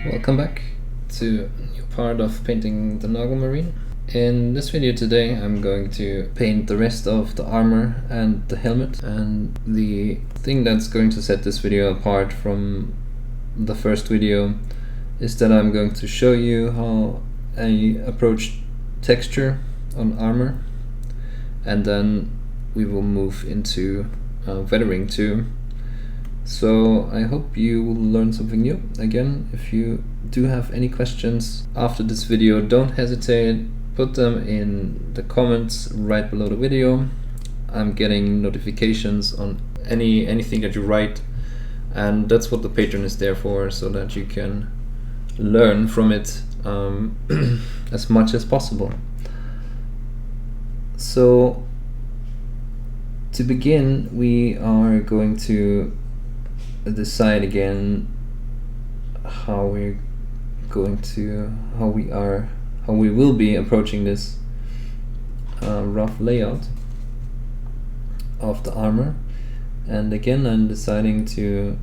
Welcome back to a new part of painting the Nurgle Marine. In this video today I'm going to paint the rest of the armor and the helmet, and the thing that's going to set this video apart from the first video is that I'm going to show you how I approach texture on armor, and then we will move into weathering too. So I hope you will learn something new. Again, if you do have any questions after this video, don't hesitate, put them in the comments right below the video. I'm getting notifications on anything that you write, and that's what the Patreon is there for, so that you can learn from it as much as possible. So to begin, we are going to decide again how we will be approaching this rough layout of the armor. And again, I'm deciding to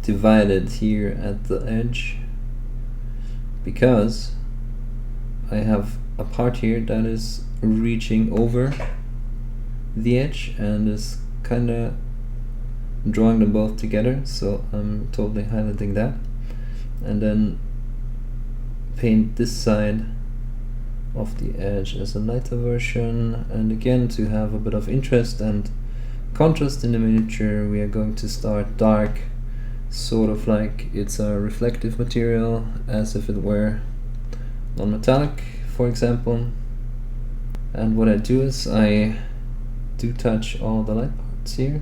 divide it here at the edge, because I have a part here that is reaching over the edge and is kinda drawing them both together, so I'm totally highlighting that, and then paint this side of the edge as a lighter version. And again, to have a bit of interest and contrast in the miniature, we are going to start dark, sort of like it's a reflective material, as if it were non-metallic, for example. And what I do is I do touch all the light parts here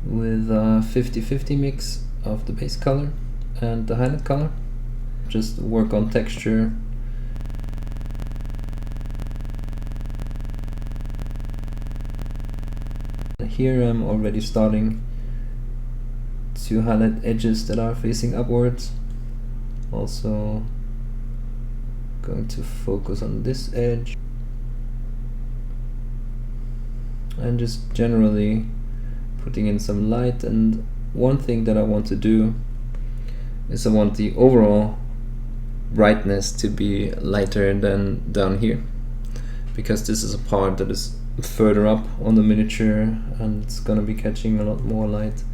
with a 50-50 mix of the base color and the highlight color. Just work on texture. Here I'm already starting to highlight edges that are facing upwards. Also going to focus on this edge, and just generally putting in some light. And one thing that I want to do is I want the overall brightness to be lighter than down here, because this is a part that is further up on the miniature and it's gonna be catching a lot more light.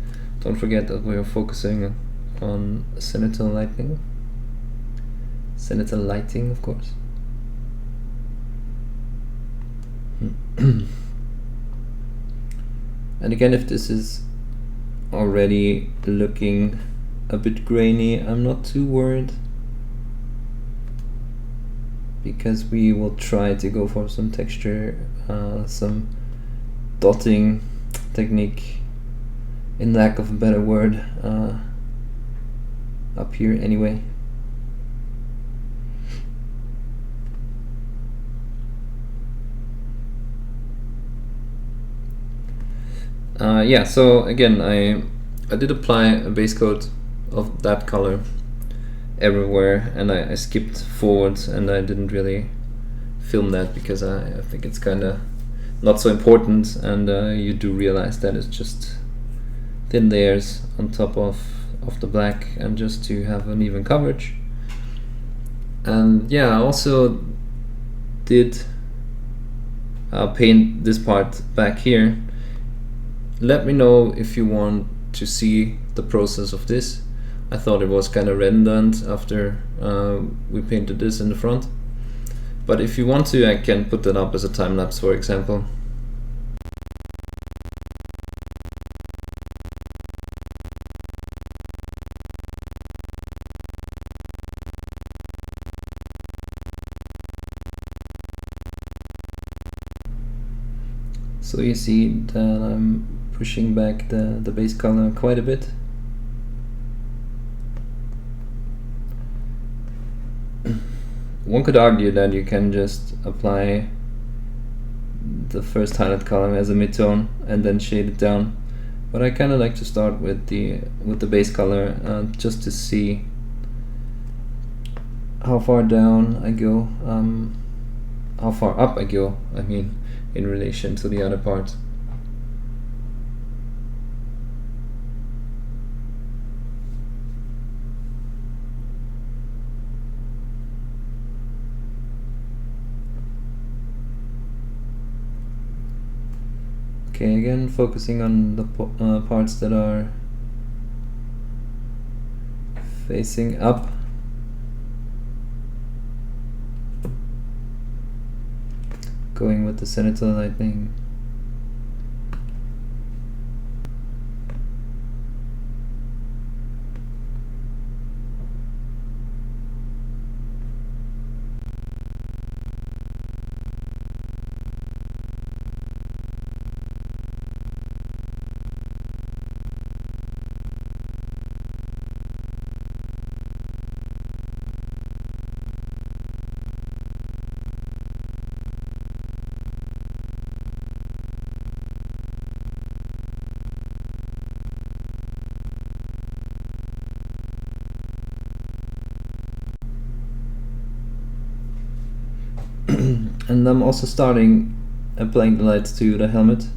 Don't forget that we are focusing on zenithal lighting, of course. And again, if this is already looking a bit grainy, I'm not too worried, because we will try to go for some texture, some dotting technique, in lack of a better word, up here anyway. Yeah, so again, I did apply a base coat of that color everywhere, and I skipped forwards, and I didn't really film that because I think it's kinda not so important, and you do realize that it's just thin layers on top of the black, and just to have an even coverage. And yeah, I also did paint this part back here. Let me know if you want to see the process of this. I thought it was kind of redundant after we painted this in the front, but if you want to, I can put that up as a time lapse, for example. So you see that I'm pushing back the base color quite a bit. One could argue that you can just apply the first highlight color as a midtone and then shade it down, but I kind of like to start with the base color, just to see how far down I go, how far up I go, I mean, in relation to the other part. Okay, again focusing on the parts that are facing up. Going with the cenital lightning. And I'm also starting applying the lights to the helmet,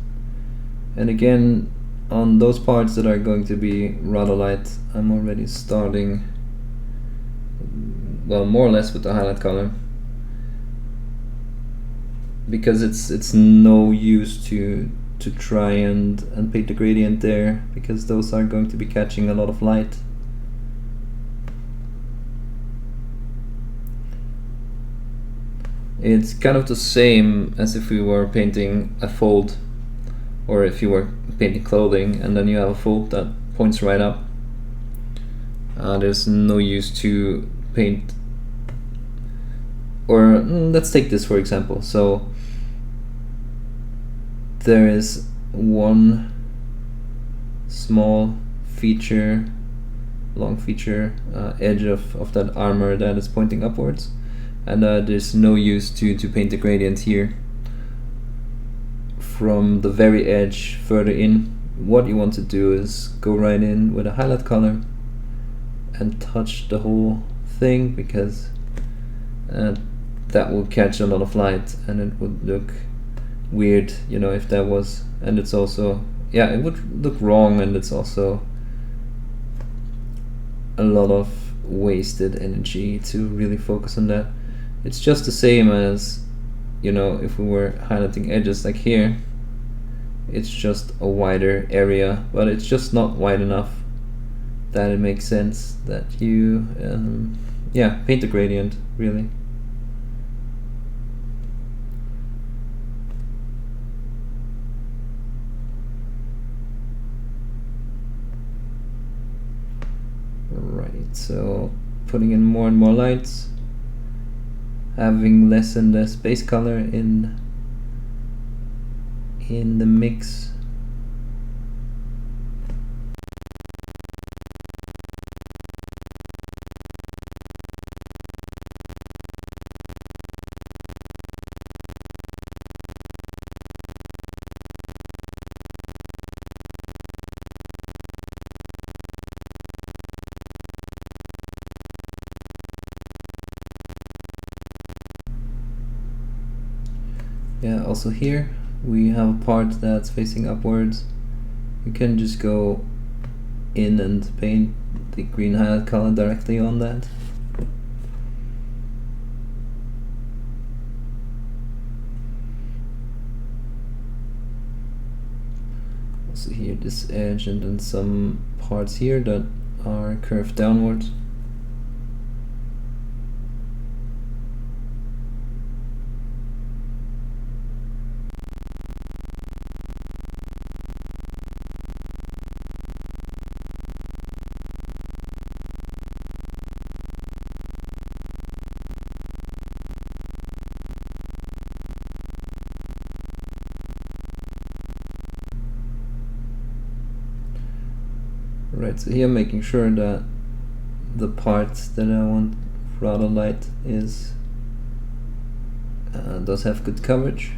and again on those parts that are going to be rather light, I'm already starting, well, more or less with the highlight color, because it's no use to try and paint the gradient there, because those are going to be catching a lot of light. It's kind of the same as if we were painting a fold, or if you were painting clothing and then you have a fold that points right up. There's no use to paint, or let's take this for example. So there is one small feature, long feature edge of that armor that is pointing upwards, and there's no use to paint the gradient here. From the very edge further in, what you want to do is go right in with a highlight color and touch the whole thing, because that will catch a lot of light and it would look weird, you know, if that was, and it's also, yeah, it would look wrong, and it's also a lot of wasted energy to really focus on that. It's just the same as, you know, if we were highlighting edges like here, it's just a wider area, but it's just not wide enough that it makes sense that you yeah, paint the gradient really. Right, so putting in more and more lights, having less and less base color in the mix. Yeah, also here we have a part that's facing upwards. You can just go in and paint the green highlight color directly on that. Also here this edge, and then some parts here that are curved downwards. Right, so here making sure that the parts that I want rather light is does have good coverage.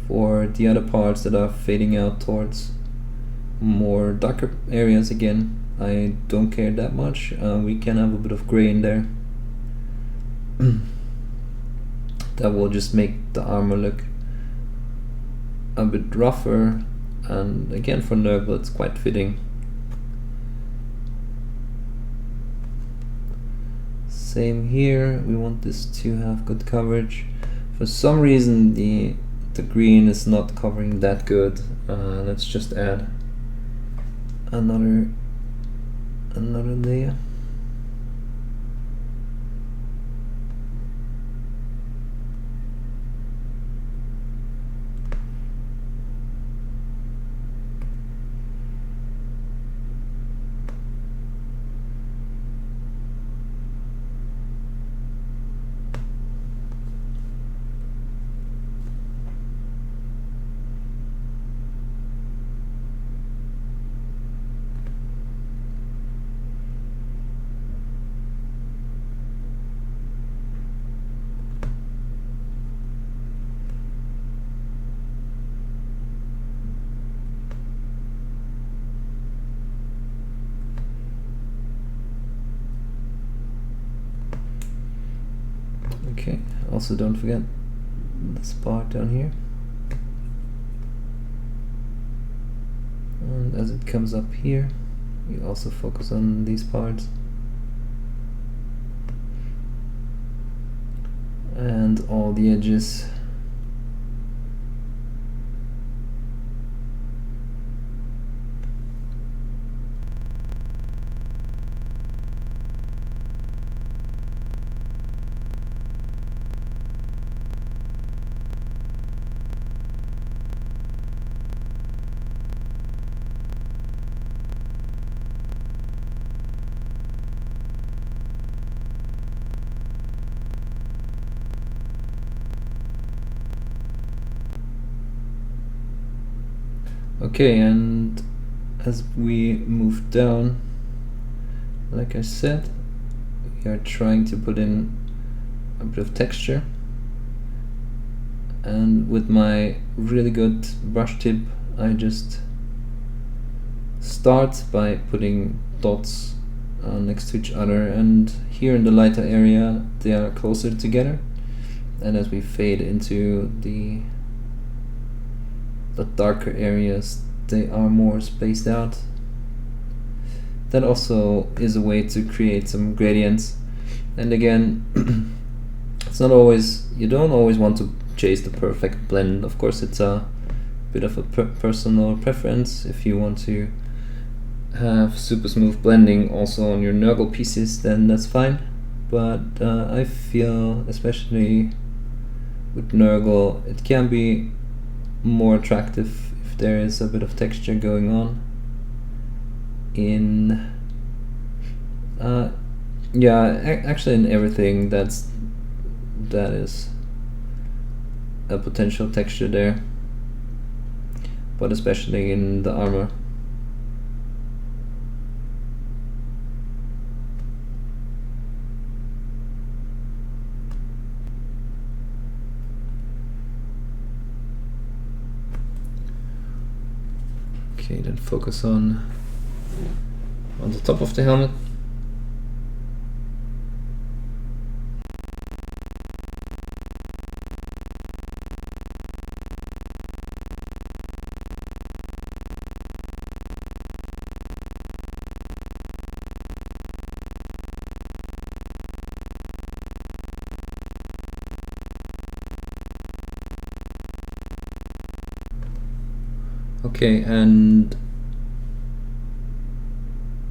For the other parts that are fading out towards more darker areas, again, I don't care that much. We can have a bit of gray in there. That will just make the armor look a bit rougher, and again for Nurgle it's quite fitting. Same here, we want this to have good coverage. For some reason the the green is not covering that good. Let's just add another layer. Okay, also don't forget this part down here. And as it comes up here, you also focus on these parts. And all the edges. Okay, and as we move down, like I said, we are trying to put in a bit of texture, and with my really good brush tip I just start by putting dots next to each other, and here in the lighter area they are closer together, and as we fade into the darker areas they are more spaced out. That also is a way to create some gradients, and again it's not always, you don't always want to chase the perfect blend. Of course it's a bit of a personal preference. If you want to have super smooth blending also on your Nurgle pieces, then that's fine, but I feel especially with Nurgle it can be more attractive if there is a bit of texture going on in actually in everything that is a potential texture there, but especially in the armor. Okay, then focus on the top of the helmet. Okay, and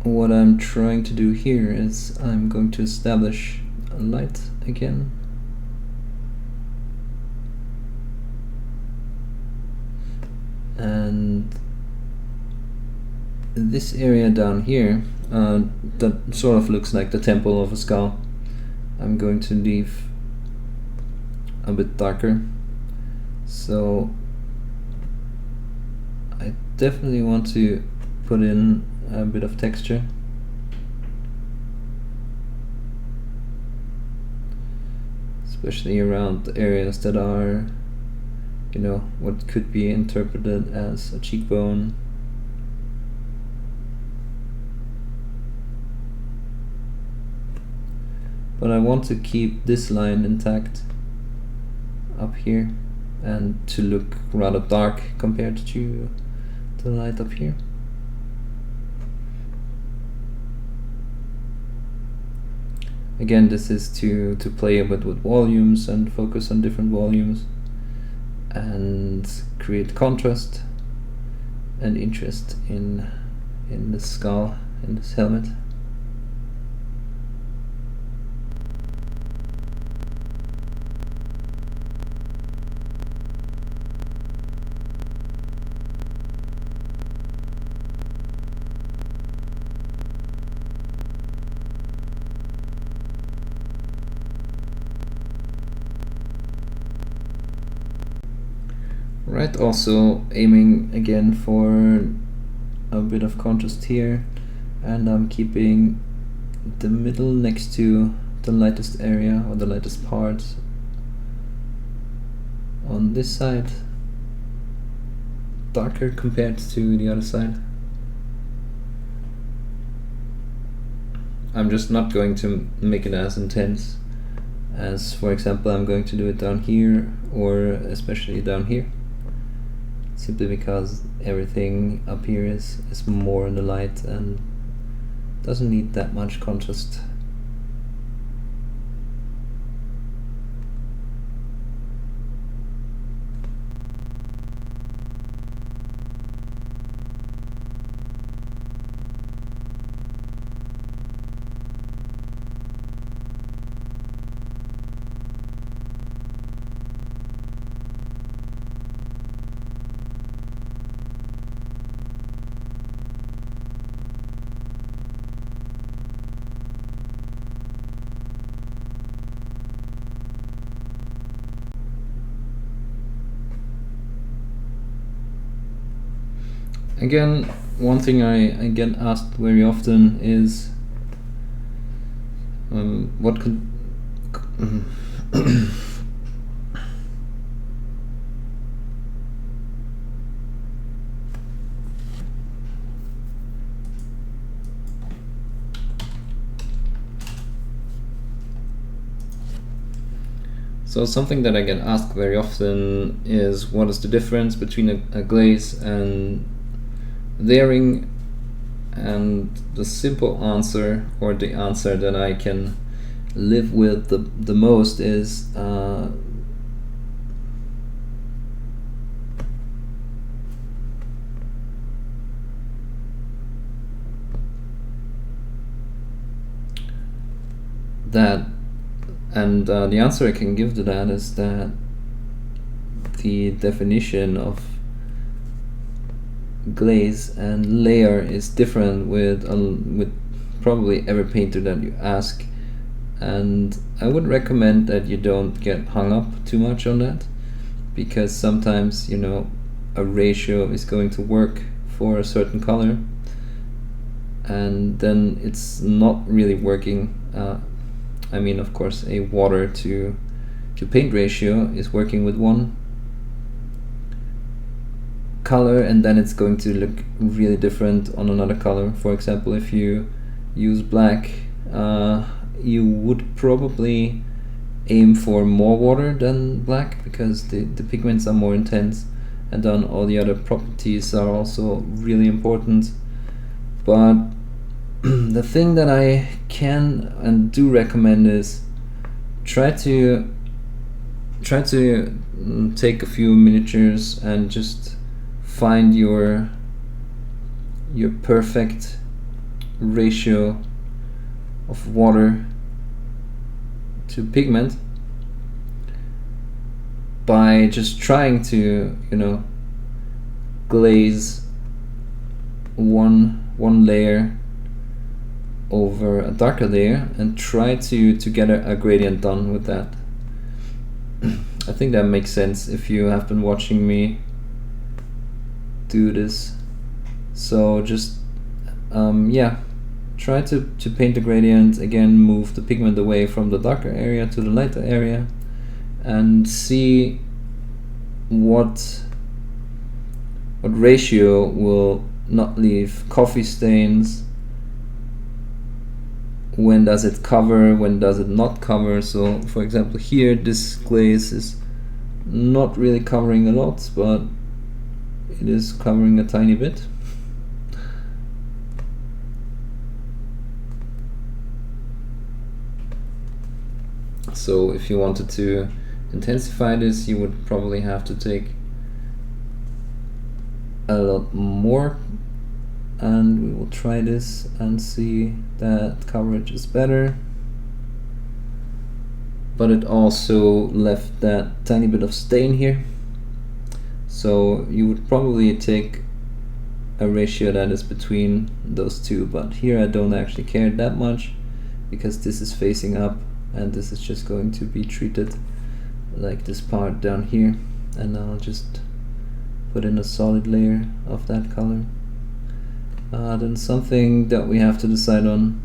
what I'm trying to do here is I'm going to establish a light again. And this area down here that sort of looks like the temple of a skull, I'm going to leave a bit darker. So I definitely want to put in a bit of texture. Especially around the areas that are, you know, what could be interpreted as a cheekbone. But I want to keep this line intact up here and to look rather dark compared to the light up here. Again, this is to play a bit with volumes and focus on different volumes. and create contrast and interest in the skull, in this helmet. Right, also aiming again for a bit of contrast here, and I'm keeping the middle next to the lightest area or the lightest part on this side darker compared to the other side. I'm just not going to make it as intense as, for example, I'm going to do it down here, or especially down here, simply because everything up here is more in the light and doesn't need that much contrast. Again, one thing I get asked very often is what could So something that I get asked very often is what is the difference between a glaze and layering, and the simple answer, or the answer that I can live with the most, is that, and the answer I can give to that is that the definition of glaze and layer is different with probably every painter that you ask, and I would recommend that you don't get hung up too much on that, because sometimes, you know, a ratio is going to work for a certain color and then it's not really working. I mean, of course, a water to paint ratio is working with one color, and then it's going to look really different on another color. For example, if you use black, you would probably aim for more water than black, because the pigments are more intense, and then all the other properties are also really important. But the thing that I can and do recommend is try to take a few miniatures and just find your perfect ratio of water to pigment by just trying to, you know, glaze one layer over a darker layer and try to get a gradient done with that. I think that makes sense if you have been watching me do this. So just yeah, try to paint the gradient, again move the pigment away from the darker area to the lighter area, and see what ratio will not leave coffee stains. When does it cover, when does it not cover? So for example, here this glaze is not really covering a lot, but it is covering a tiny bit. So if you wanted to intensify this, you would probably have to take a lot more, and we will try this and see that coverage is better. But it also left that tiny bit of stain here, so you would probably take a ratio that is between those two, but here I don't actually care that much because this is facing up and this is just going to be treated like this part down here, and I'll just put in a solid layer of that color. Then something that we have to decide on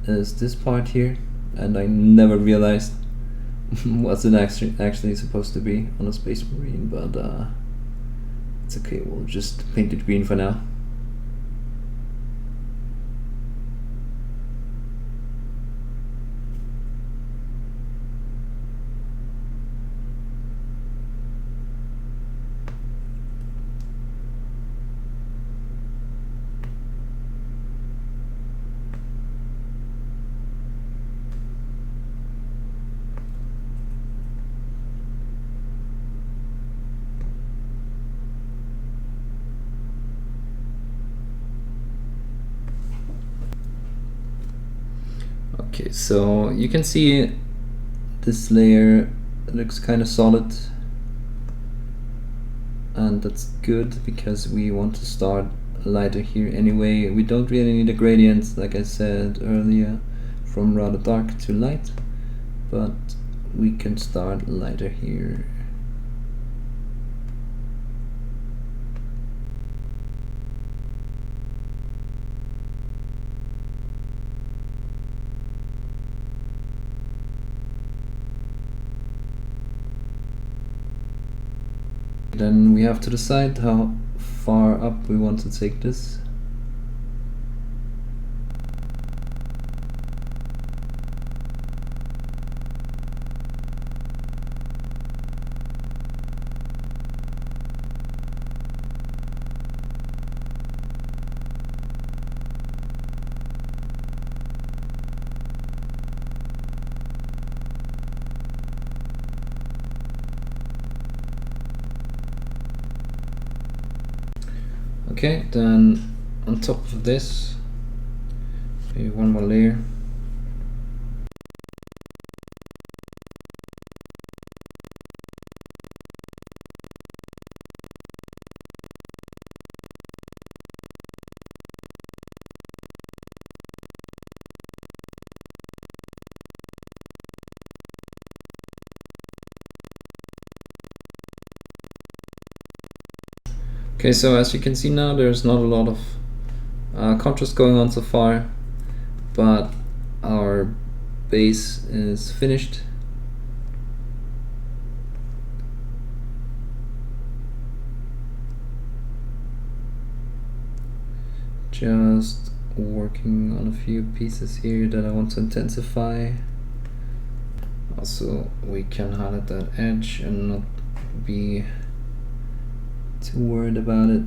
is this part here, and I never realized what's it actually supposed to be on a Space Marine, but it's okay, we'll just paint it green for now. Okay, so you can see this layer looks kind of solid, and that's good because we want to start lighter here anyway. We don't really need a gradient, like I said earlier, from rather dark to light, but we can start lighter here. Then we have to decide how far up we want to take this. Okay, then on top of this, maybe one more layer. Okay, so as you can see now, there's not a lot of contrast going on so far, but our base is finished. Just working on a few pieces here that I want to intensify. Also, we can highlight that edge and not be too worried about it.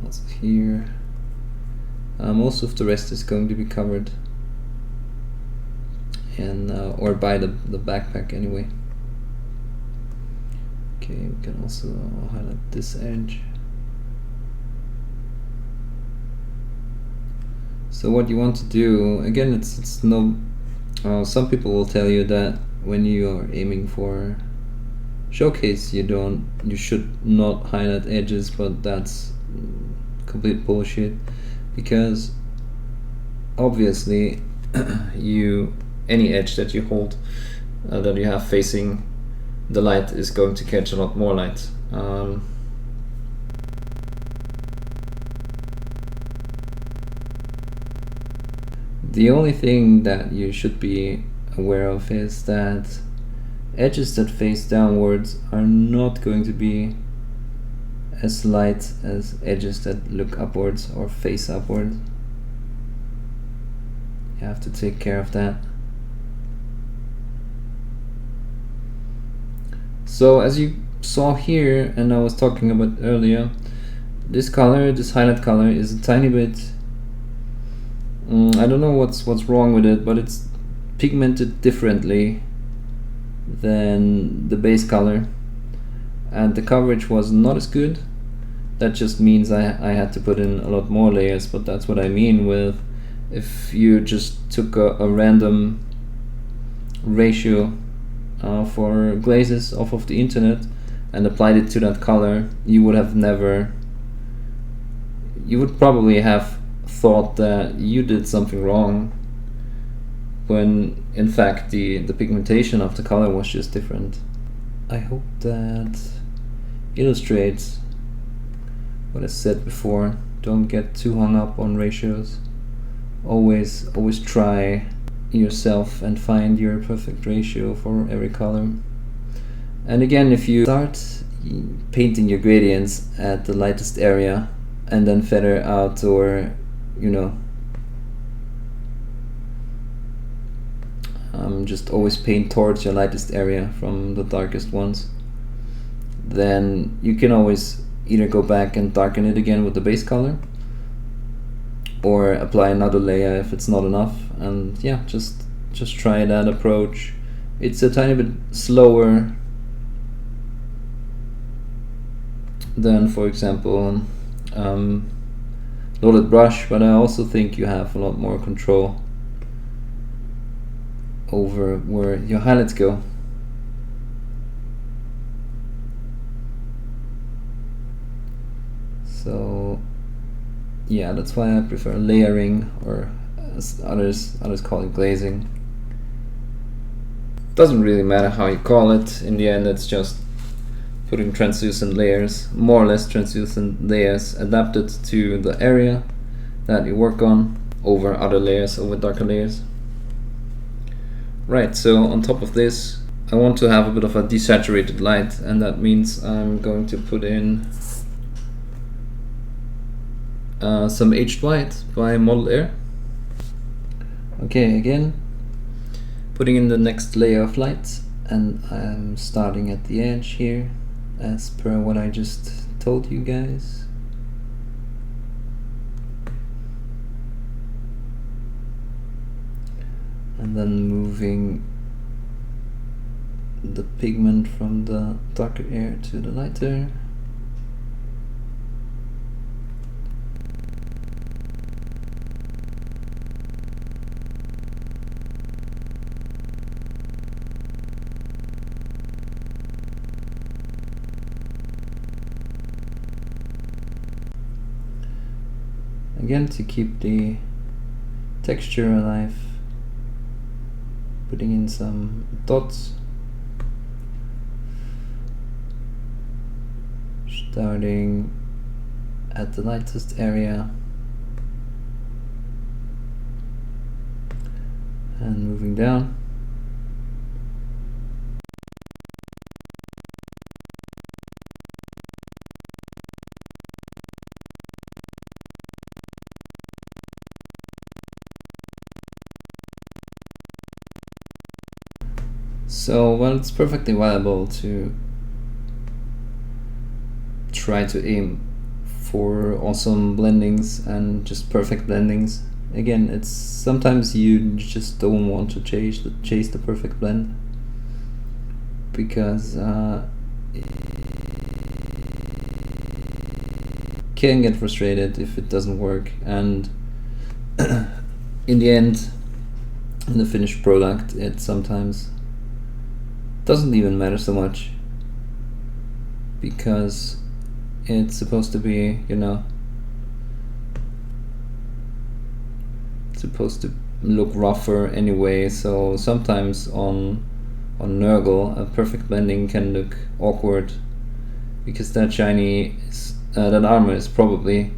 Also here, most of the rest is going to be covered, and or by the backpack anyway. Okay, we can also highlight this edge. So what you want to do, again, it's no. Some people will tell you that when you are aiming for showcase, you should not highlight edges, but that's complete bullshit, because obviously any edge that you hold that you have facing the light is going to catch a lot more light. The only thing that you should be aware of is that edges that face downwards are not going to be as light as edges that look upwards or face upwards. You have to take care of that. So as you saw here, and I was talking about earlier, this color, this highlight color, is a tiny bit I don't know what's wrong with it, but it's pigmented differently than the base color, and the coverage was not as good. That just means I had to put in a lot more layers, but that's what I mean with if you just took a random ratio for glazes off of the internet and applied it to that color, you would probably have thought that you did something wrong, when in fact the pigmentation of the color was just different. I hope that illustrates what I said before. Don't get too hung up on ratios. Always try yourself and find your perfect ratio for every color. And again, if you start painting your gradients at the lightest area and then feather out, or just always paint towards your lightest area from the darkest ones, then you can always either go back and darken it again with the base color, or apply another layer if it's not enough. And yeah, just try that approach. It's a tiny bit slower than, for example, loaded brush, but I also think you have a lot more control over where your highlights go. So yeah, that's why I prefer layering, or as others call it, glazing. Doesn't really matter how you call it. In the end, it's just putting translucent layers, more or less translucent layers, adapted to the area that you work on, over other layers, over darker layers. Right, so on top of this, I want to have a bit of a desaturated light, and that means I'm going to put in some aged white by Model Air. Okay, again, putting in the next layer of light, and I'm starting at the edge here, as per what I just told you guys. And then moving the pigment from the darker area to the lighter. Again, to keep the texture alive, putting in some dots, starting at the lightest area and moving down. So, well, it's perfectly viable to try to aim for awesome blendings and just perfect blendings. Again, it's sometimes you just don't want to chase the perfect blend, because it can get frustrated if it doesn't work, and in the end, in the finished product, it sometimes doesn't even matter so much, because it's supposed to be, supposed to look rougher anyway. So sometimes on Nurgle, a perfect blending can look awkward, because that that armor is probably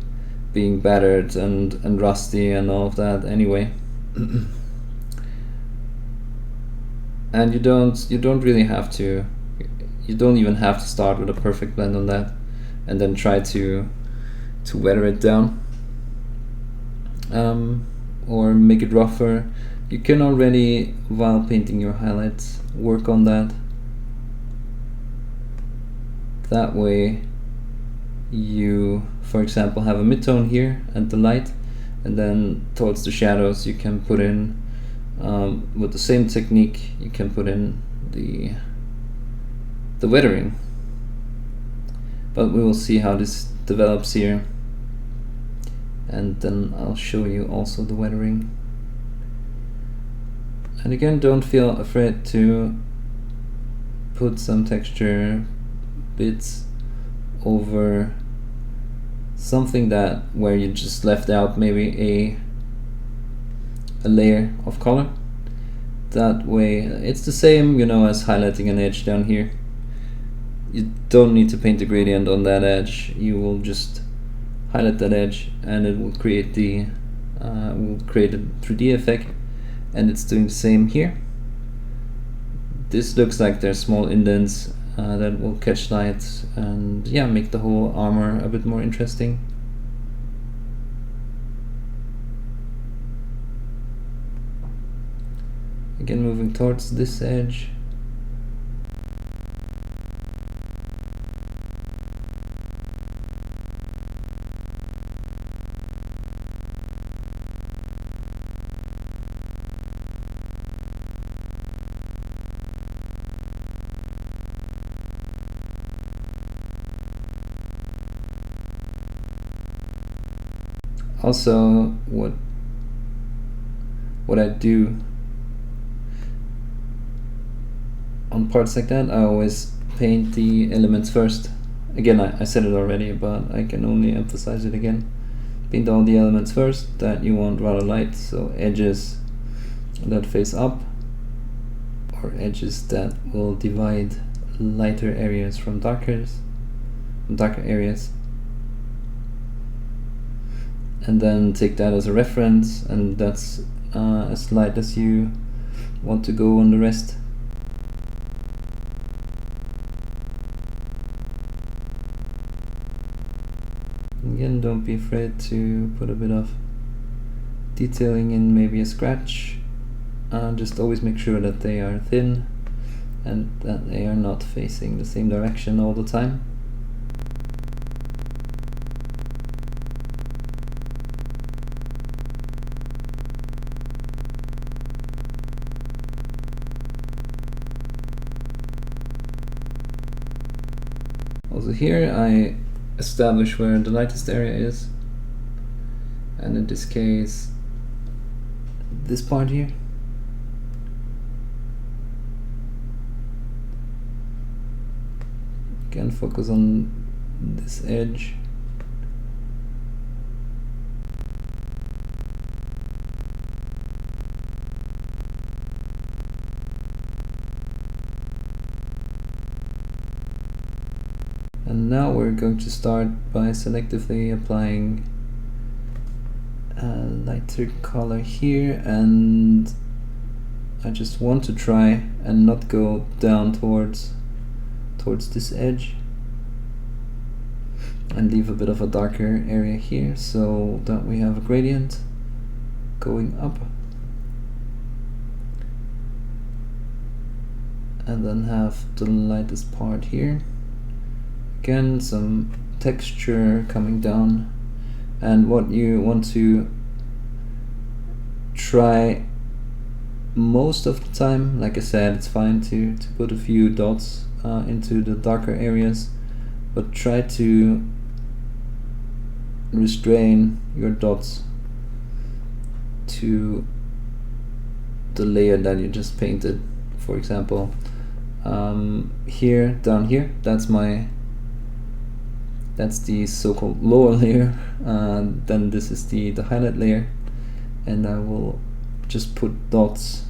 being battered and rusty and all of that anyway. And you don't really have to, you don't even have to start with a perfect blend on that and then try to weather it down, or make it rougher. You can already, while painting your highlights, work on that. That way you, for example, have a midtone here at the light, and then towards the shadows you can put in, with the same technique, you can put in the weathering. But we will see how this develops here, and then I'll show you also the weathering. And again, don't feel afraid to put some texture bits over something that where you just left out maybe a layer of color. That way it's the same, you know, as highlighting an edge down here. You don't need to paint the gradient on that edge. You will just highlight that edge and it will create the will create a 3D effect, and it's doing the same here. This looks like there's small indents that will catch light and yeah, make the whole armor a bit more interesting. Again, moving towards this edge. Also, what I do on parts like that, I always paint the elements first. Again, I said it already, but I can only emphasize it again. Paint all the elements first that you want rather light, so edges that face up, or edges that will divide lighter areas from darker areas. And then take that as a reference, and that's as light as you want to go on the rest. Again, don't be afraid to put a bit of detailing in, maybe a scratch. Just always make sure that they are thin and that they are not facing the same direction all the time. Also here I establish where the lightest area is, and in this case this part here. Again, focus on this edge. And now we're going to start by selectively applying a lighter color here, and I just want to try and not go down towards this edge, and leave a bit of a darker area here so that we have a gradient going up, and then have the lightest part here. Again, some texture coming down, and what you want to try most of the time, like I said, it's fine to put a few dots into the darker areas, but try to restrain your dots to the layer that you just painted. For example, here, down here, that's the so-called lower layer, then this is the highlight layer, and I will just put dots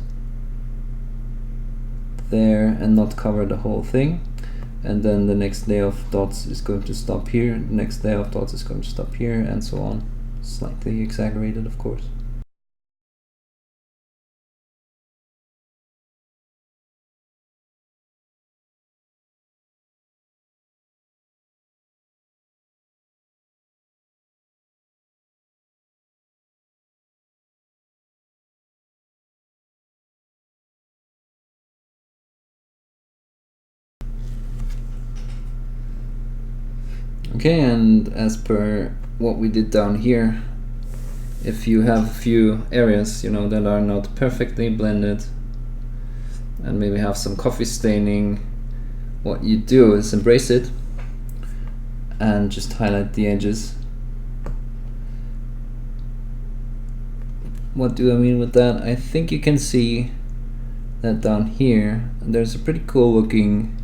there and not cover the whole thing, and then the next layer of dots is going to stop here, the next layer of dots is going to stop here, and so on. Slightly exaggerated, of course. Okay, and as per what we did down here, if you have a few areas, you know, that are not perfectly blended, and maybe have some coffee staining, what you do is embrace it and just highlight the edges. What do I mean with that? I think you can see that down here there's a pretty cool looking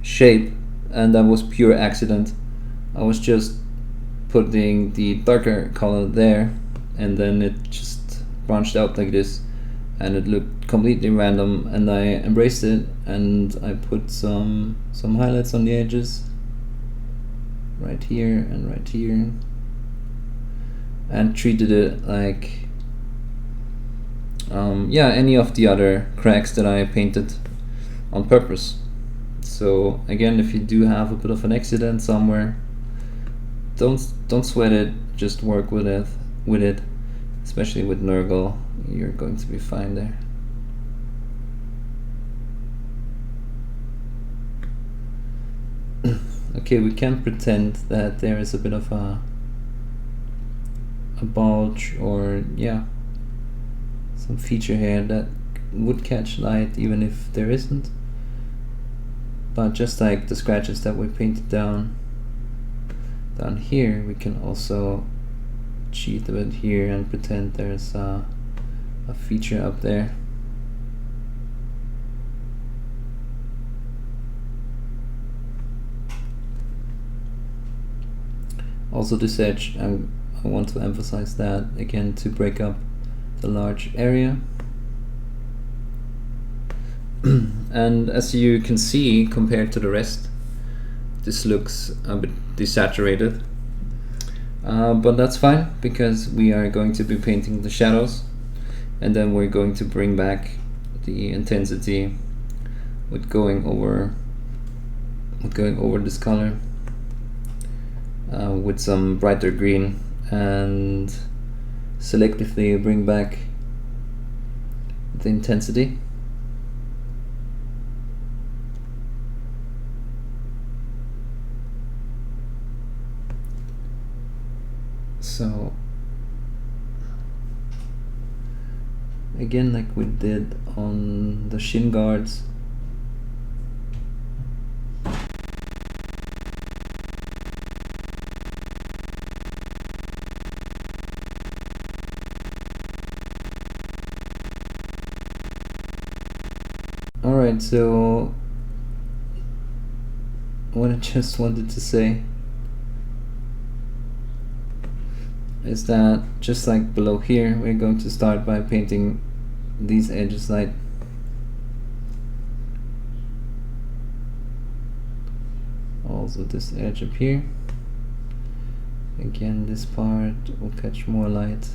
shape, and that was pure accident. I was just putting the darker color there, and then it just branched out like this, and it looked completely random, and I embraced it, and I put some highlights on the edges right here and right here, and treated it like yeah, any of the other cracks that I painted on purpose. So again, if you do have a bit of an accident somewhere, don't sweat it, just work with it, especially with Nurgle. You're going to be fine there. Okay, we can pretend that there is a bit of a bulge, or yeah, some feature here that would catch light even if there isn't. But just like the scratches that we painted down here, we can also cheat a bit here and pretend there's a feature up there. Also this edge, I want to emphasize that again to break up the large area. And as you can see, compared to the rest, this looks a bit desaturated, but that's fine because we are going to be painting the shadows, and then we're going to bring back the intensity with going over this color with some brighter green, and selectively bring back the intensity. So again, like we did on the shin guards, alright, so what I just wanted to say is that just like below here, we're going to start by painting these edges light. Also this edge up here. Again, this part will catch more light.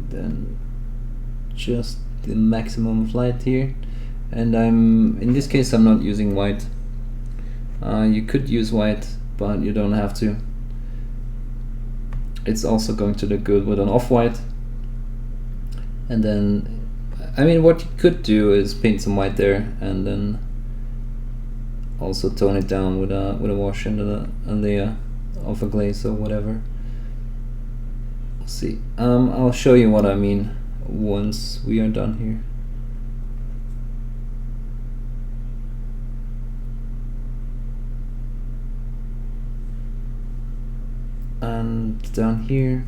Then just the maximum of light here, and in this case I'm not using white. You could use white, but you don't have to. It's also going to look good with an off-white. And then, I mean, what you could do is paint some white there, and then also tone it down with a wash and the alpha glaze or whatever. See, I'll show you what I mean once we are done here. And down here,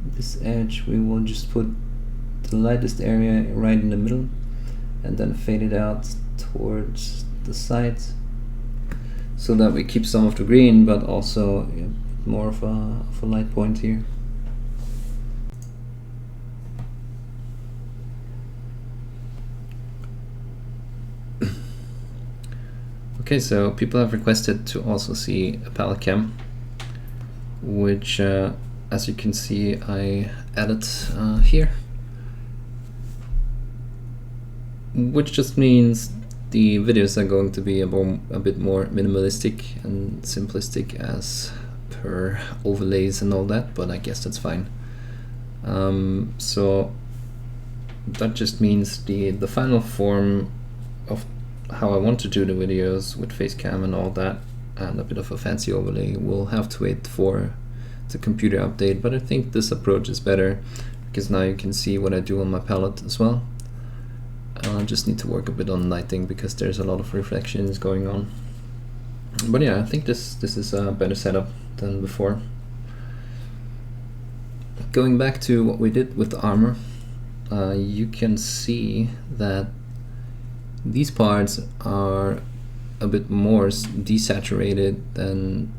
this edge, we will just put the lightest area right in the middle, and then fade it out towards the sides, so that we keep some of the green, but also more of a light point here. Okay, so people have requested to also see a palette cam, which as you can see I added here, which just means the videos are going to be a bit more minimalistic and simplistic as per overlays and all that, but I guess that's fine. So that just means the final form of how I want to do the videos with face cam and all that, and a bit of a fancy overlay, will have to wait for the computer update. But I think this approach is better because now you can see what I do on my palette as well. I just need to work a bit on lighting because there's a lot of reflections going on. But yeah, I think this is a better setup than before. Going back to what we did with the armor, you can see that these parts are a bit more desaturated than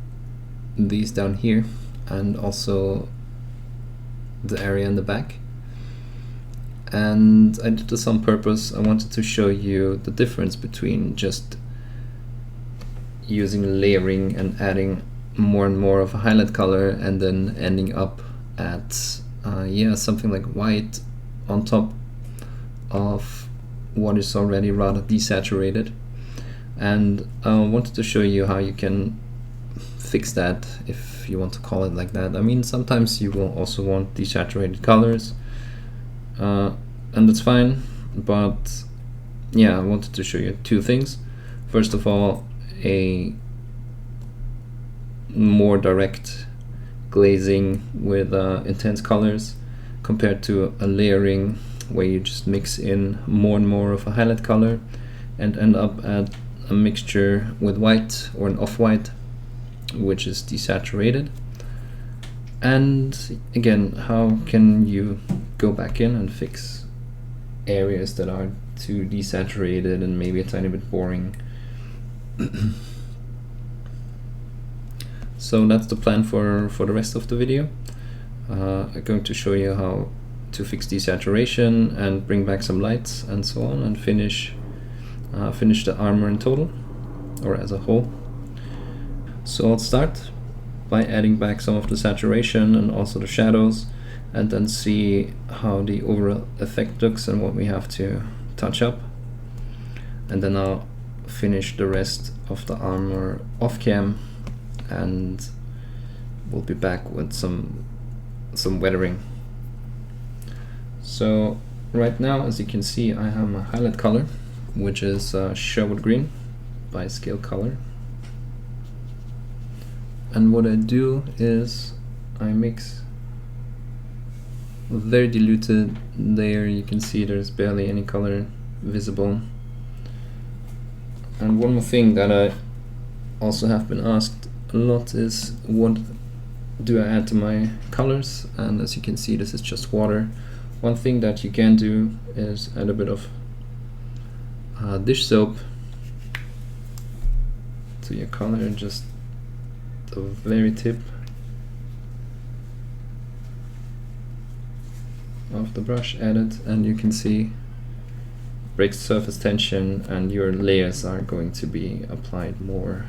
these down here, and also the area in the back. And I did this on purpose. I wanted to show you the difference between just using layering and adding more and more of a highlight color and then ending up at yeah, something like white on top of what is already rather desaturated. And I wanted to show you how you can fix that, if you want to call it like that. I mean, sometimes you will also want desaturated colors, and that's fine, but yeah, I wanted to show you two things. First of all, a more direct glazing with intense colors compared to a layering where you just mix in more and more of a highlight color and end up at a mixture with white or an off-white which is desaturated. And again, how can you go back in and fix areas that are too desaturated and maybe a tiny bit boring? So that's the plan for the rest of the video. I'm going to show you how to fix desaturation and bring back some lights and so on, and finish the armor in total, or as a whole. So I'll start by adding back some of the saturation and also the shadows, and then see how the overall effect looks and what we have to touch up. And then I'll finish the rest of the armor off cam, and we'll be back with some weathering. So right now, as you can see, I have a highlight color which is Sherwood Green by Scale Color. And what I do is I mix a very diluted layer. You can see there's barely any color visible. And one more thing that I also have been asked a lot is, what do I add to my colors? And as you can see, this is just water. One thing that you can do is add a bit of dish soap to your color, just the very tip of the brush added, and you can see breaks surface tension and your layers are going to be applied more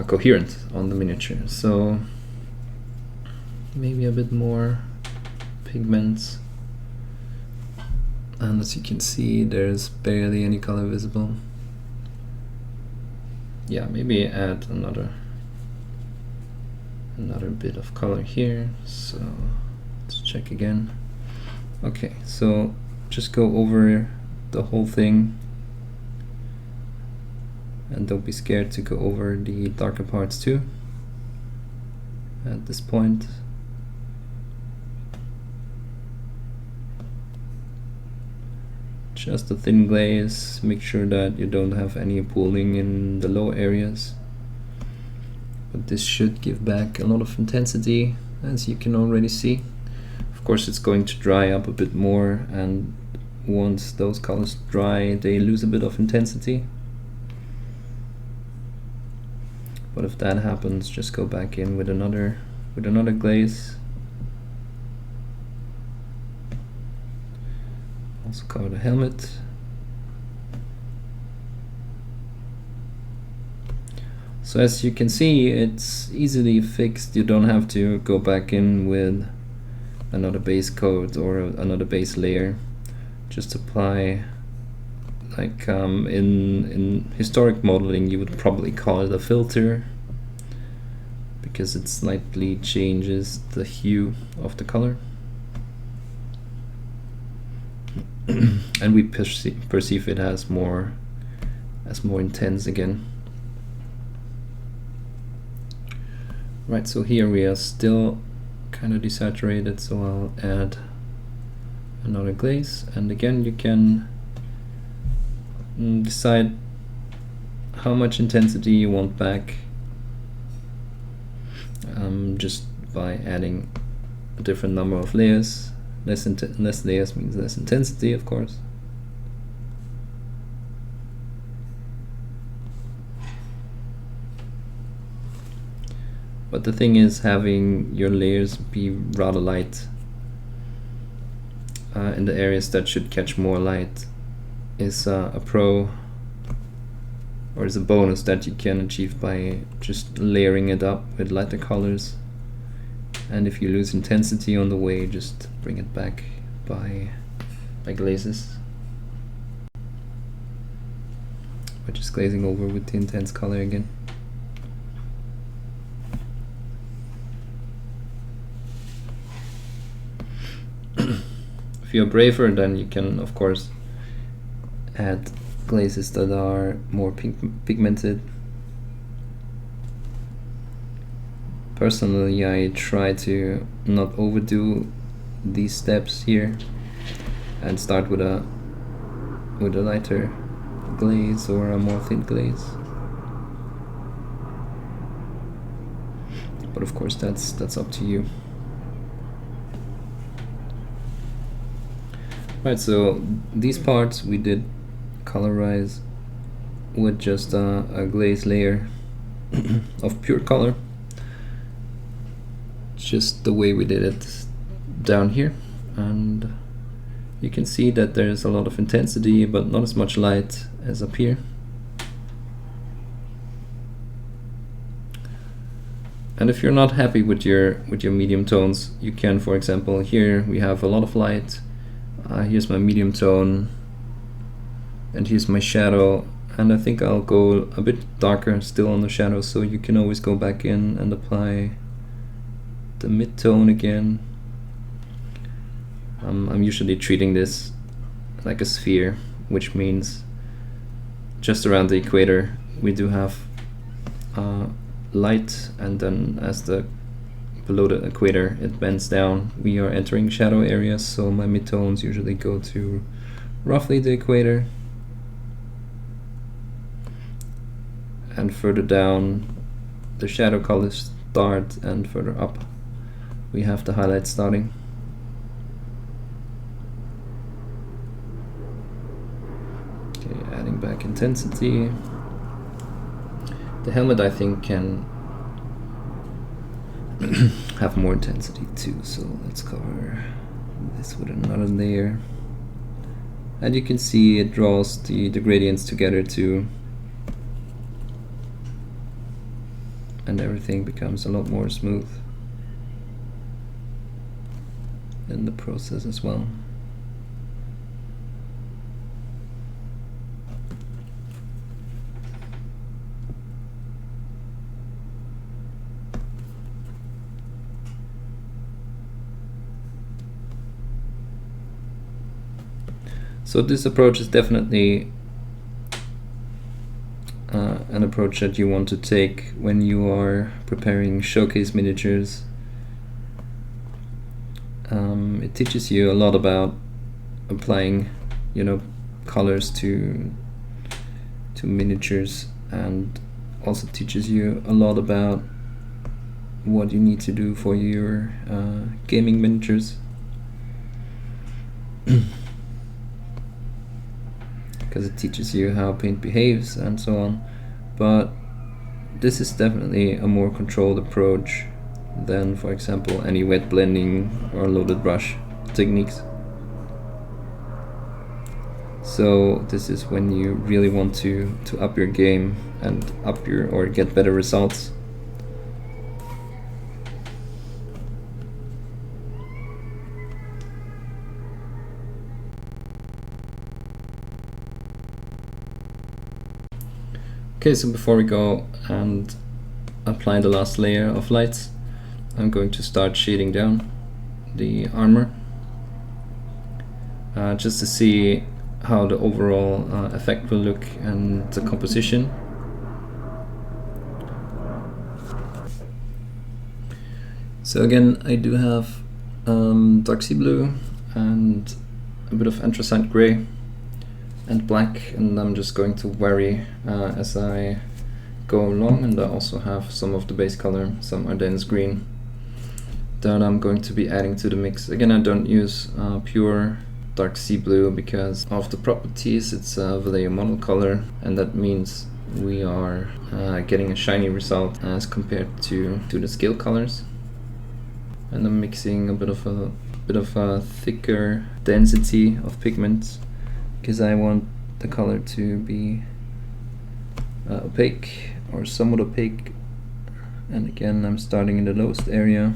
coherent on the miniature. So maybe a bit more pigments, and as you can see, there's barely any color visible. Yeah, maybe add another bit of color here. So let's check again. Okay, so just go over the whole thing, and don't be scared to go over the darker parts too at this point. Just a thin glaze, make sure that you don't have any pooling in the low areas. But this should give back a lot of intensity, as you can already see. Of course, it's going to dry up a bit more, and once those colors dry, they lose a bit of intensity. But if that happens, just go back in with another glaze. Also cover the helmet. So as you can see, it's easily fixed. You don't have to go back in with another base coat or another base layer. Just apply, like in historic modeling, you would probably call it a filter, because it slightly changes the hue of the color. and we perceive it as more intense again. Right, so here we are still kind of desaturated, so I'll add another glaze, and again you can decide how much intensity you want back, just by adding a different number of layers. Less layers means less intensity, of course. But the thing is, having your layers be rather light in the areas that should catch more light is a pro, or is a bonus that you can achieve by just layering it up with lighter colors. And if you lose intensity on the way, just bring it back by glazes, by just glazing over with the intense color again. If you're braver, then you can of course add glazes that are more pigmented. Personally, I try to not overdo these steps here and start with a lighter glaze or a more thin glaze. But of course that's up to you. Right, so these parts we did colorize with just a glaze layer of pure color, just the way we did it down here, and you can see that there's a lot of intensity but not as much light as up here. And if you're not happy with your medium tones, you can, for example, here we have a lot of light. Here's my medium tone, and here's my shadow, and I think I'll go a bit darker still on the shadow, so you can always go back in and apply the mid-tone again. I'm usually treating this like a sphere, which means just around the equator we do have light, and then as below the equator it bends down, we are entering shadow areas, so my midtones usually go to roughly the equator, and further down the shadow colors start, and further up we have the highlights starting. Okay, adding back intensity. The helmet, I think, can have more intensity too, so let's cover this with another layer, and you can see it draws the gradients together too, and everything becomes a lot more smooth in the process as well. So this approach is definitely an approach that you want to take when you are preparing showcase miniatures. It teaches you a lot about applying, colors to miniatures, and also teaches you a lot about what you need to do for your gaming miniatures. Because it teaches you how paint behaves and so on, but this is definitely a more controlled approach than, for example, any wet blending or loaded brush techniques. So this is when you really want to up your game and get better results. Okay, so before we go and apply the last layer of lights, I'm going to start shading down the armor. just to see how the overall effect will look and the composition. So again, I do have dark sea blue and a bit of anthracite gray and black, and I'm just going to vary as I go along, and I also have some of the base color, some Ardennes green, that I'm going to be adding to the mix. Again, I don't use pure dark sea blue because of the properties. It's a Vallejo monocolor, and that means we are getting a shiny result as compared to the scale colors. And I'm mixing a bit of a thicker density of pigment because I want the color to be opaque or somewhat opaque. And again, I'm starting in the lowest area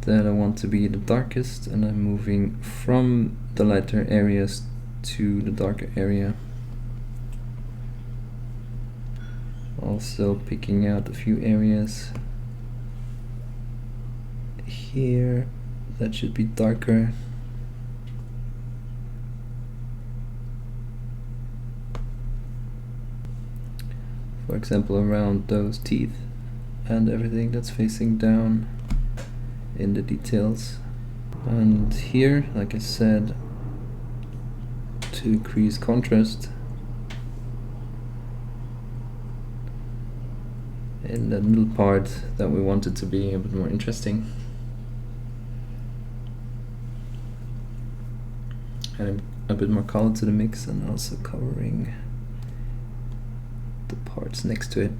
that I want to be the darkest, and I'm moving from the lighter areas to the darker area. Also picking out a few areas here that should be darker. For example, around those teeth and everything that's facing down in the details. And here, like I said, to increase contrast in that middle part that we want it to be a bit more interesting. Adding a bit more color to the mix and also covering the parts next to it.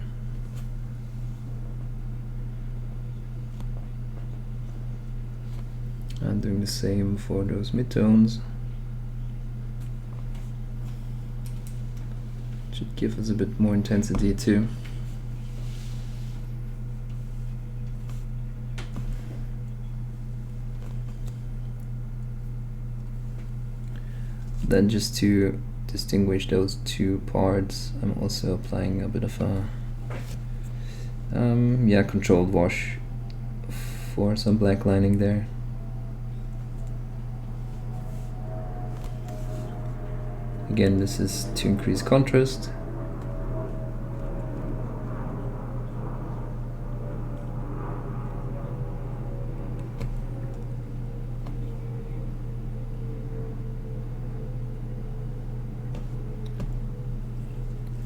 And doing the same for those midtones. Should give us a bit more intensity too. Then just to distinguish those two parts, I'm also applying a bit of a controlled wash for some black lining there. Again, this is to increase contrast.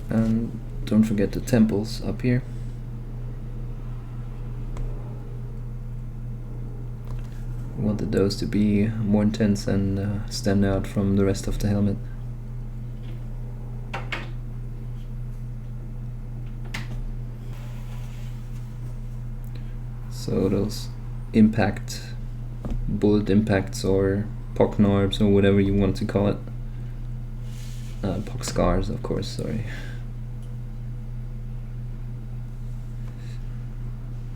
And don't forget the temples up here. I wanted those to be more intense and stand out from the rest of the helmet. So those bullet impacts or pock knobs or whatever you want to call it. Pock scars, of course, sorry.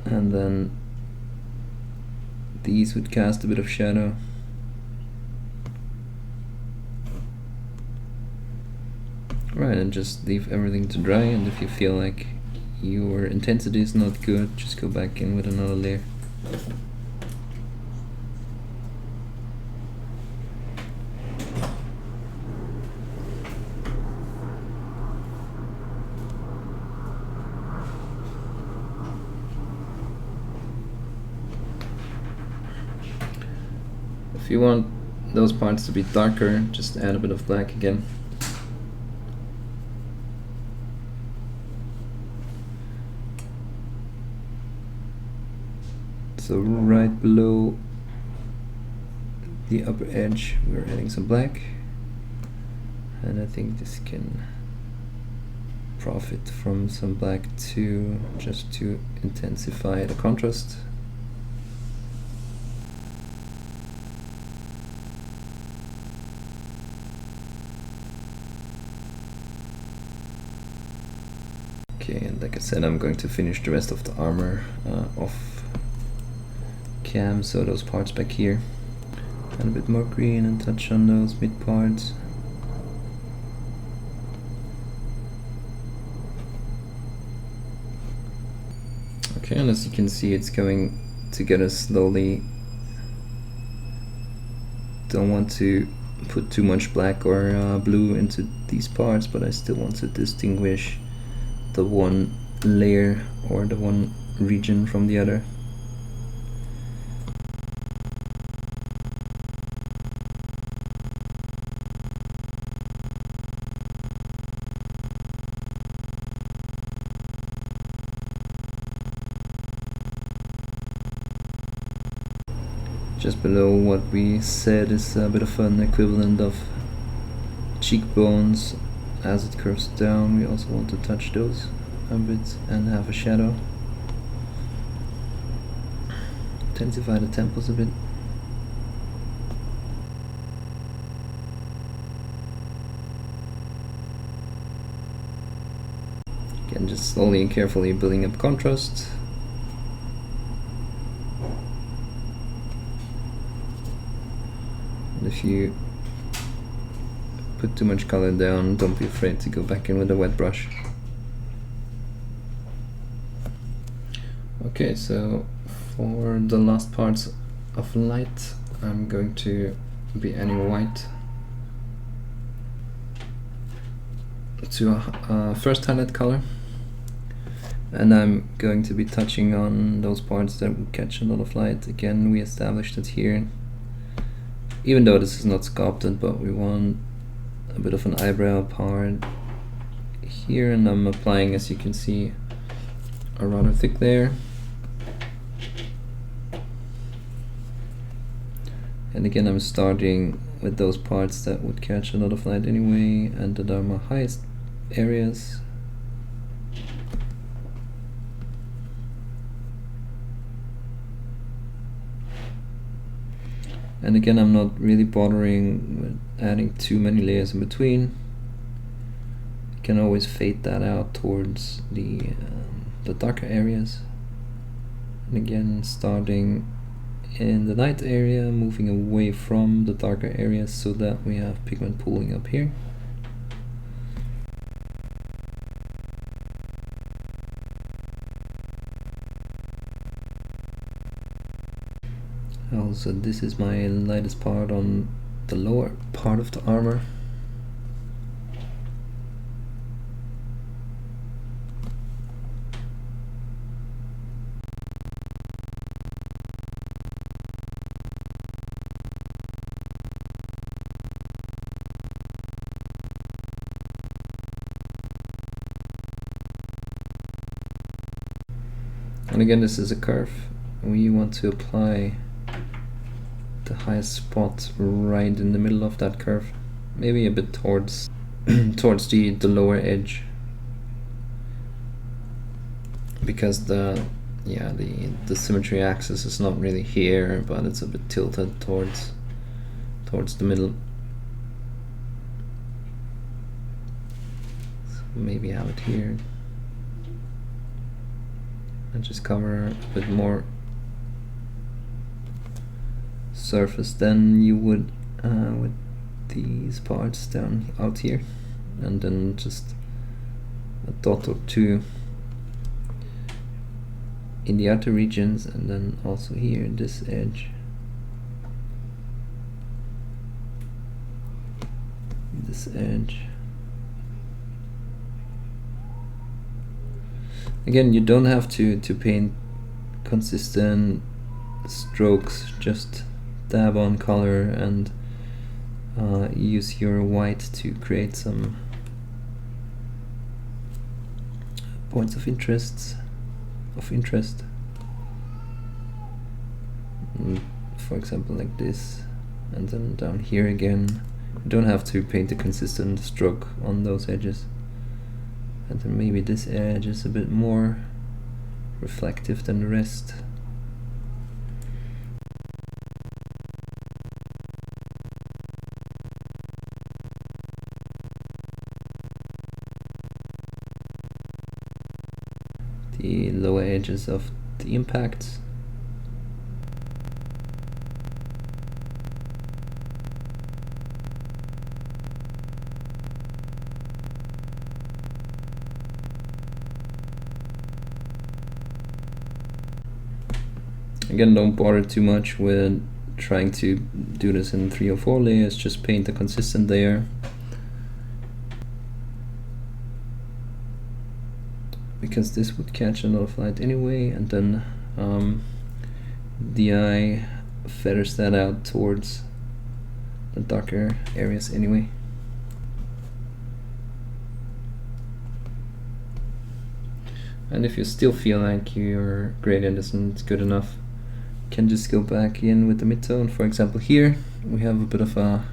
And then these would cast a bit of shadow. Right, and just leave everything to dry, and if you feel like your intensity is not good, just go back in with another layer. If you want those parts to be darker, just add a bit of black again. So right below the upper edge we're adding some black, and I think this can profit from some black too, just to intensify the contrast. Okay, and like I said, I'm going to finish the rest of the armor off cam, so those parts back here, and a bit more green and touch on those mid parts. Okay, and as you can see, it's going together slowly don't want to put too much black or blue into these parts, but I still want to distinguish the one layer or the one region from the other. Just below what we said is a bit of an equivalent of cheekbones. As it curves down, we also want to touch those a bit and have a shadow. Intensify the temples a bit. Again, just slowly and carefully building up contrast. If you put too much color down, don't be afraid to go back in with a wet brush. Okay, so for the last parts of light, I'm going to be adding white to a first highlight color, and I'm going to be touching on those parts that will catch a lot of light. Again, we established it here. Even though this is not sculpted, but we want a bit of an eyebrow part here, and I'm applying, as you can see, a rather thick layer. And again, I'm starting with those parts that would catch a lot of light anyway, and that are my highest areas. And again, I'm not really bothering with adding too many layers in between. You can always fade that out towards the darker areas. And again, starting in the light area, moving away from the darker areas so that we have pigment pooling up here. Also, this is my lightest part on the lower part of the armor. And again, this is a curve. We want to apply the highest spot right in the middle of that curve, maybe a bit towards towards the lower edge, because the symmetry axis is not really here, but it's a bit tilted towards the middle. So maybe have it here and just cover a bit more surface than you would with these parts down out here, and then just a dot or two in the outer regions, and then also here this edge, this edge. Again, you don't have to paint consistent strokes, just dab on color and use your white to create some points of interest. For example, like this, and then down here again. You don't have to paint a consistent stroke on those edges. And then maybe this edge is a bit more reflective than the rest. The lower edges of the impacts. Again, don't bother too much with trying to do this in 3 or 4 layers, just paint a consistent layer. Because this would catch a lot of light anyway, and then the eye feathers that out towards the darker areas anyway. And if you still feel like your gradient isn't good enough, you can just go back in with the midtone. For example, here we have a bit of a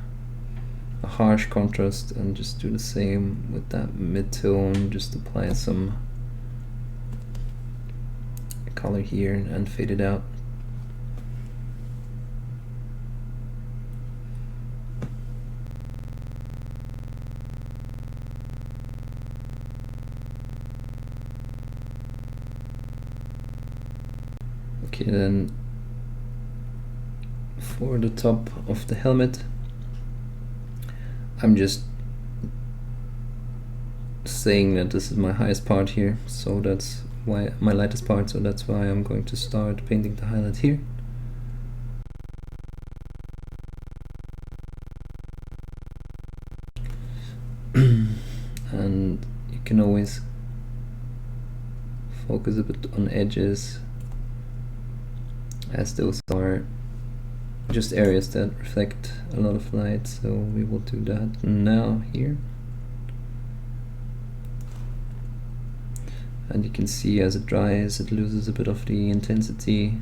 harsh contrast, and just do the same with that midtone. Just apply some color here and fade it out. Okay, then for the top of the helmet, I'm just saying that this is my highest part here, so that's why my lightest part, so that's why I'm going to start painting the highlight here. And you can always focus a bit on edges, as those are just areas that reflect a lot of light, so we will do that now here. And you can see as it dries, it loses a bit of the intensity,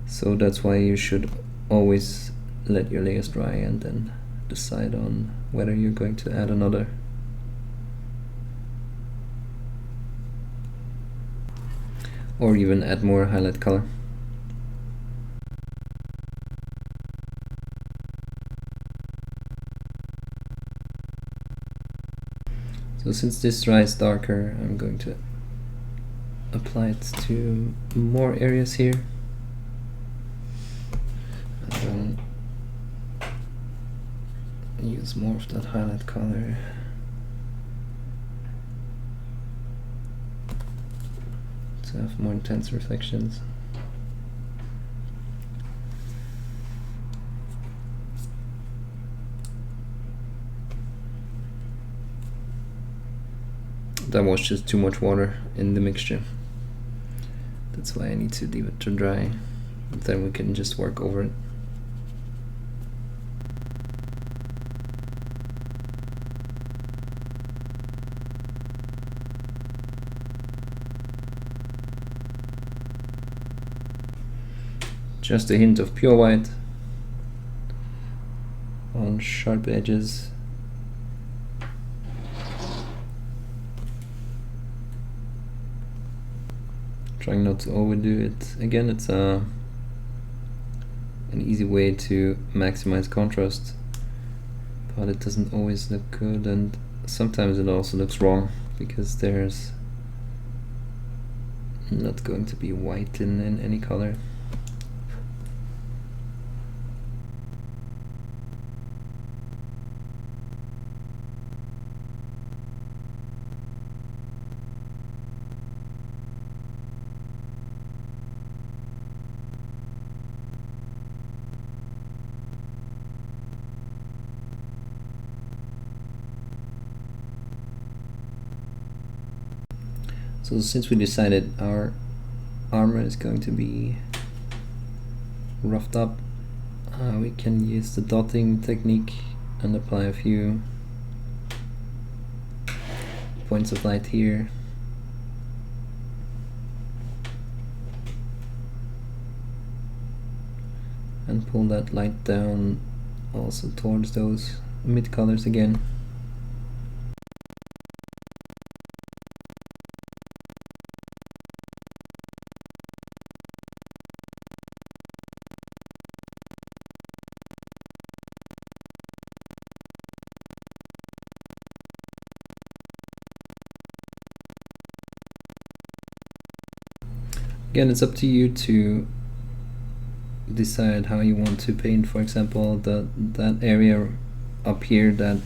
so that's why you should always let your layers dry and then decide on whether you're going to add another. Or even add more highlight color. So since this dries darker, I'm going to apply it to more areas here, and then use more of that highlight color to have more intense reflections. That was just too much water in the mixture. That's why I need to leave it to dry. Then we can just work over it. Just a hint of pure white on sharp edges. Trying not to overdo it. Again, it's an easy way to maximize contrast, but it doesn't always look good, and sometimes it also looks wrong because there's not going to be white in any color. So since we decided our armor is going to be roughed up, we can use the dotting technique and apply a few points of light here. And pull that light down also towards those mid colors again. Again, it's up to you to decide how you want to paint. For example, that area up here that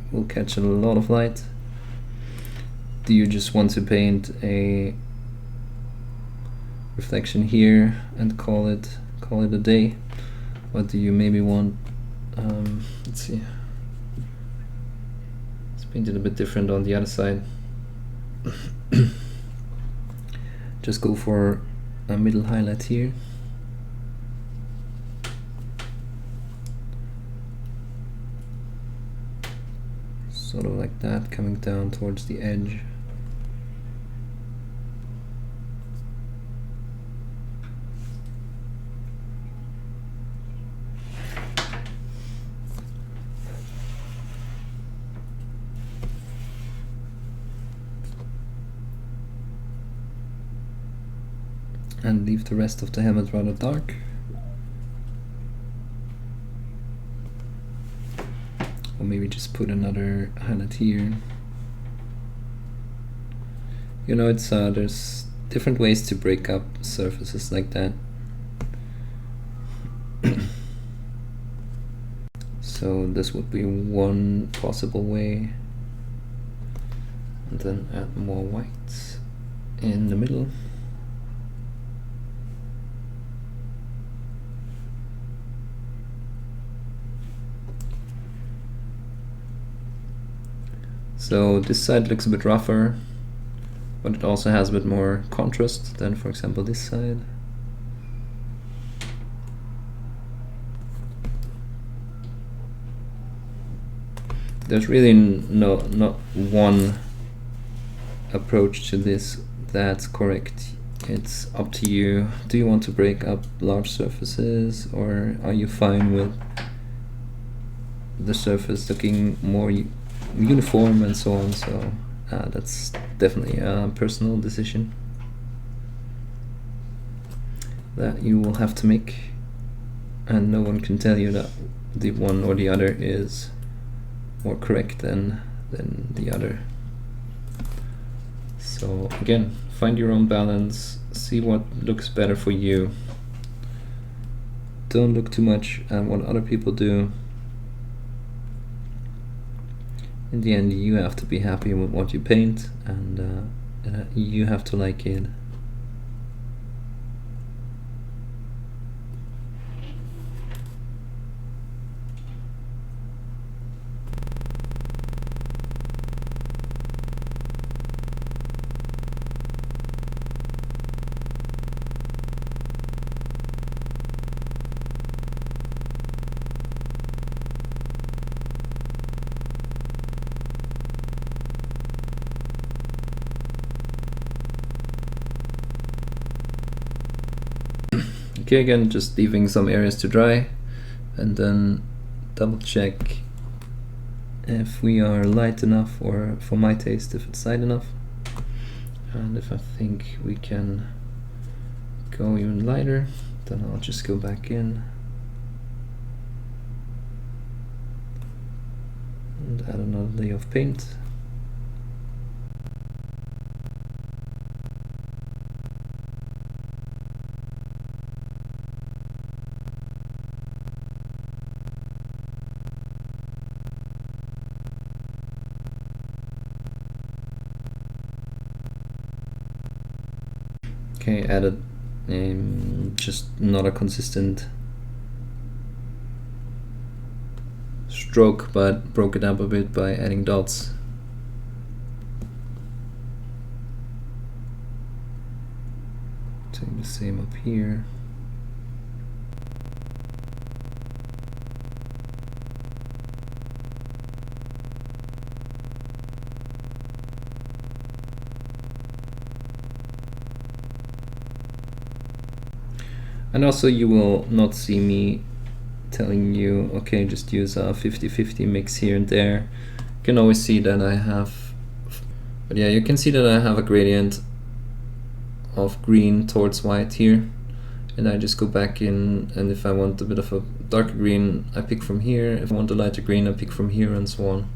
will catch a lot of light. Do you just want to paint a reflection here and call it a day, What do you maybe want? Let's see. Let's paint it a bit different on the other side. Just go for a middle highlight here. Sort of like that, coming down towards the edge. And leave the rest of the helmet rather dark. Or maybe just put another highlight here. You know, it's there's different ways to break up surfaces like that. So this would be one possible way. And then add more white in the middle. So this side looks a bit rougher, but it also has a bit more contrast than, for example, this side. There's really not one approach to this that's correct. It's up to you. Do you want to break up large surfaces, or are you fine with the surface looking more uniform and so on? So that's definitely a personal decision that you will have to make, and no one can tell you that the one or the other is more correct than the other. So again, find your own balance, see what looks better for you. Don't look too much at what other people do. In the end, you have to be happy with what you paint, and you have to like it. Okay, again, just leaving some areas to dry, and then double check if we are light enough, or for my taste, if it's light enough. And if I think we can go even lighter, then I'll just go back in and add another layer of paint. Okay, added just not a consistent stroke, but broke it up a bit by adding dots. Doing the same up here. And also, you will not see me telling you, okay, just use a 50-50 mix here and there. You can always see that I have, but yeah, you can see that I have a gradient of green towards white here, and I just go back in, and if I want a bit of a darker green, I pick from here. If I want a lighter green, I pick from here, and so on.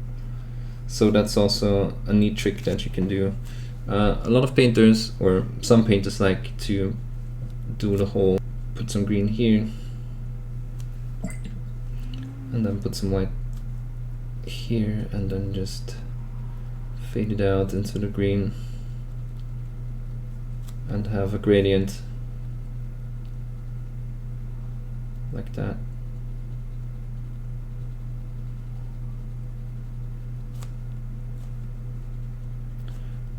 So that's also a neat trick that you can do. A lot of painters, or some painters, like to do the whole put some green here and then put some white here, and then just fade it out into the green and have a gradient like that.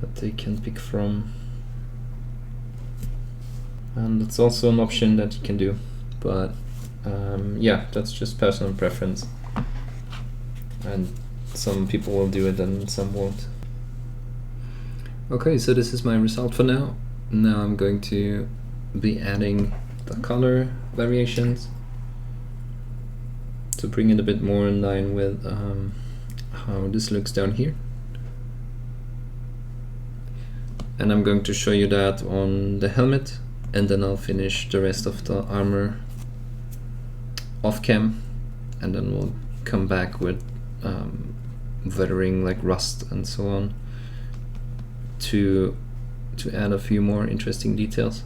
that they can pick from. And it's also an option that you can do, but yeah, that's just personal preference, and some people will do it and some won't. Okay, so this is my result for now. Now I'm going to be adding the color variations to bring it a bit more in line with how this looks down here. And I'm going to show you that on the helmet, and then I'll finish the rest of the armor off cam, and then we'll come back with weathering like rust and so on to add a few more interesting details.